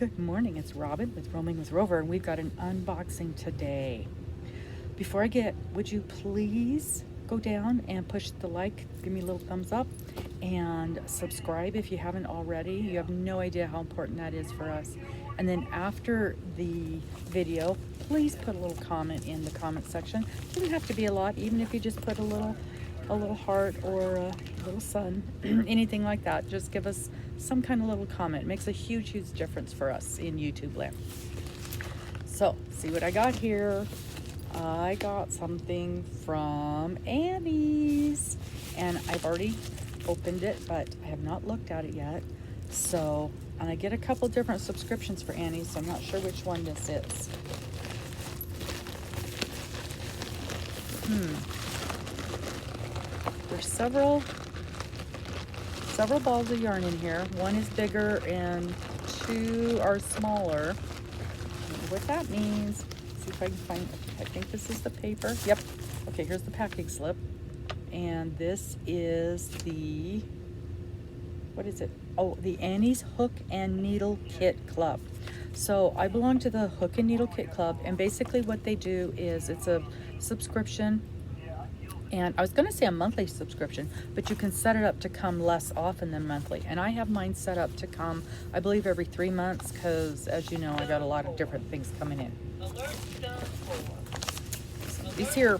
Good morning, it's Robin with Roaming with Rover, and we've got an unboxing today. Before I get, would you please go down and push the like, give me a little thumbs up, and subscribe if you haven't already. You have no idea how important that is for us. And then after the video, please put a little comment in the comment section. It doesn't have to be a lot, even if you just put a little heart or a little sun, anything like that. Just give us some kind of little comment. It makes a huge difference for us in YouTube land. So, see what I got here. I got something from Annie's, and I've already opened it, but I have not looked at it yet. So, and I get a couple different subscriptions for Annie's, so I'm not sure which one this is. There's several balls of yarn in here. One is bigger and two are smaller. I don't know what that means. Let's see if I can find it. I think this is the paper. Yep. Okay, here's the packing slip. And this is the, what is it? Oh, the Annie's Hook and Needle Kit Club. So I belong to the Hook and Needle Kit Club, and basically what they do is it's a subscription. And I was going to say a monthly subscription, but you can set it up to come less often than monthly. And I have mine set up to come, I believe, every 3 months, because as you know, I got a lot of different things coming in. Somebody's here.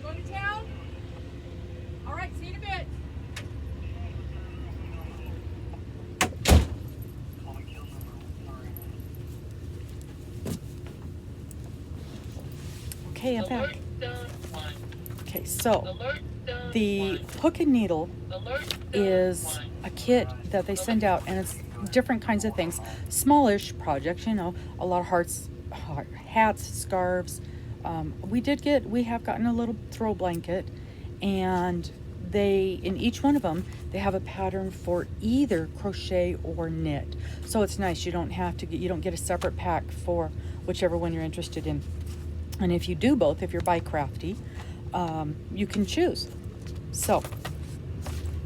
Going to town? All right, see you in a bit. Okay, I'm back. Okay, so the Hook and Needle is a kit that they send out, and it's different kinds of things, smallish projects, you know, a lot of hats, scarves. We have gotten a little throw blanket, and in each one of them, they have a pattern for either crochet or knit. So it's nice. You don't get a separate pack for whichever one you're interested in. And if you do both, if you're by crafty, you can choose. So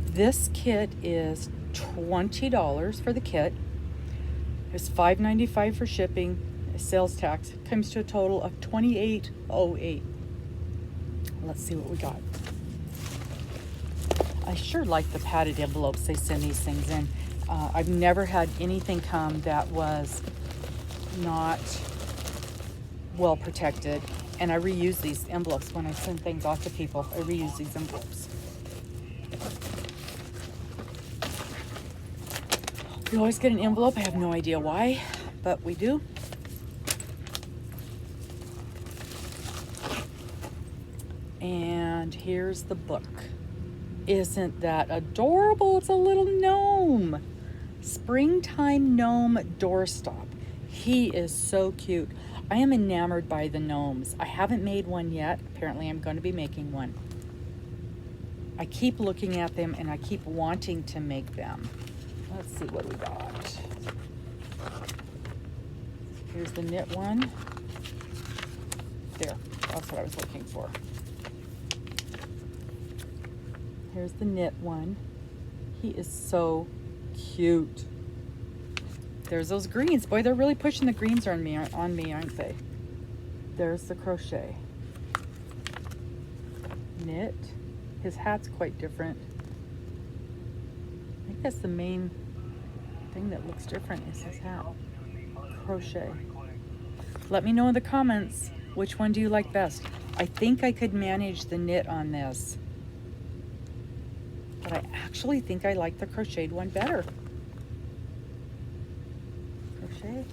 this kit is $20 for the kit. It's $5.95 for shipping, sales tax. It comes to a total of $28.08. Let's see what we got. I sure like the padded envelopes they send these things in. I've never had anything come that was not well protected, and I reuse these envelopes when I send things off to people. I reuse these envelopes. We always get an envelope. I have no idea why, but we do. And here's the book. Isn't that adorable? It's a little gnome. Springtime Gnome Doorstop. He is so cute. I am enamored by the gnomes. I haven't made one yet. Apparently I'm going to be making one. I keep looking at them and I keep wanting to make them. Let's see what we got. Here's the knit one. There, that's what I was looking for. Here's the knit one. He is so cute. There's those greens. Boy, they're really pushing the greens on me, aren't they? There's the crochet. Knit. His hat's quite different. I think that's the main thing that looks different is his hat. Crochet. Let me know in the comments, which one do you like best? I think I could manage the knit on this, but I actually think I like the crocheted one better. Crochet,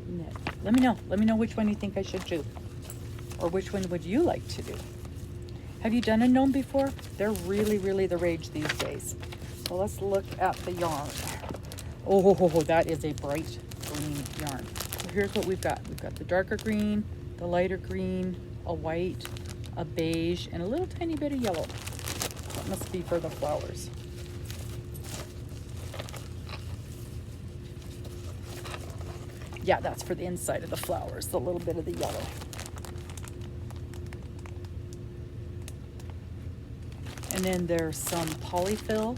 knit. Let me know which one you think I should do, or which one would you like to do. Have you done a gnome before? They're really the rage these days. So let's look at the yarn. Oh, that is a bright green yarn. So here's what we've got. We've got the darker green, the lighter green, a white, a beige, and a little tiny bit of yellow. That must be for the flowers. Yeah, that's for the inside of the flowers, the little bit of the yellow. And then there's some polyfill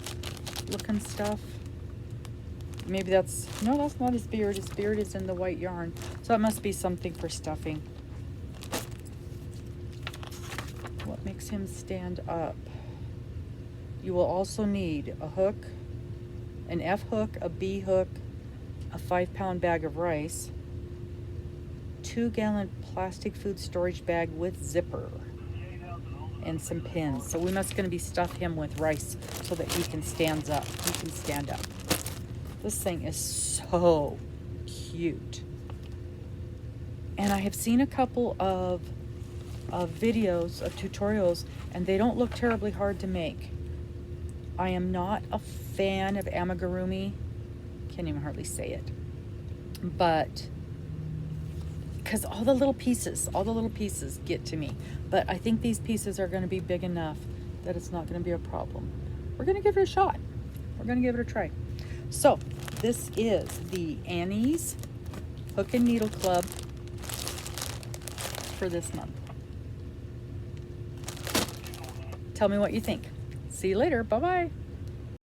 looking stuff. Maybe that's, no, that's not his beard. His beard is in the white yarn. So it must be something for stuffing. What makes him stand up? You will also need a hook, an F hook, a B hook, a 5-pound bag of rice, 2-gallon plastic food storage bag with zipper, and some pins. So we must gonna be stuff him with rice so that he can stand up. He can stand up. This thing is so cute. And I have seen a couple of videos, of tutorials, and they don't look terribly hard to make. I am not a fan of amigurumi. Can't even hardly say it. But, because all the little pieces get to me. But I think these pieces are going to be big enough that it's not going to be a problem. We're going to give it a shot. We're going to give it a try. So, this is the Annie's Hook and Needle Club for this month. Tell me what you think. See you later. Bye-bye.